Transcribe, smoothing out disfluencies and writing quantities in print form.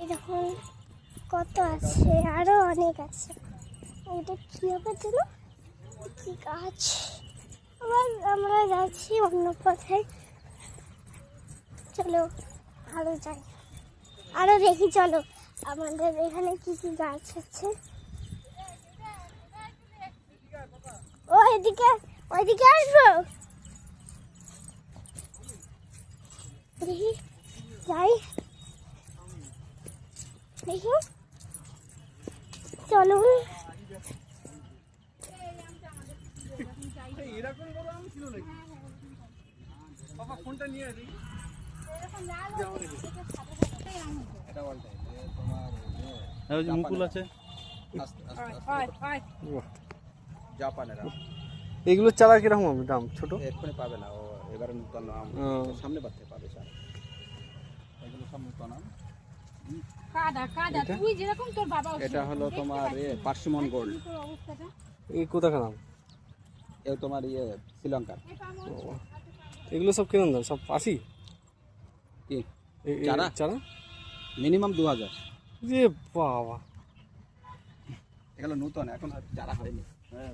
এরকম কত আছে, আরো অনেক আছে। এটা কি হবে যেন, কি গাছ? আবার আমরা যাচ্ছি অন্য পথে। চলো আরো যাই, আরো দেখি। চলো আমাদের এখানে কি কি গাছ আছে। ও এদিকে, ওইদিকে আসবো, দেখি যাই, দেখি। চলুন। এরকম বড় আম ছিল নাকি? বাবা ফোনটা নিয়ে আসি। এটা বলতে তোমার মুকুল আছে, জাপানের আম। এগুলো চারা কিরকম হবে দাম? ছোট এক্ষুনি পাবে না, ও এবারে নতুন আম সামনে বাড়তে পাবে স্যার। এগুলো সব নতুন আম। এটা হলো তোমার পার্সিমন গোল্ড। এই কোথাকার নাম? এ তোমার শ্রীলঙ্কার। এগুলো সব কিরকম দাম? সব 80? কি চারা চারা মিনিমাম 2000। যে বাবা, এগুলো নতুন, এখন আর চারা হয়নি। হ্যাঁ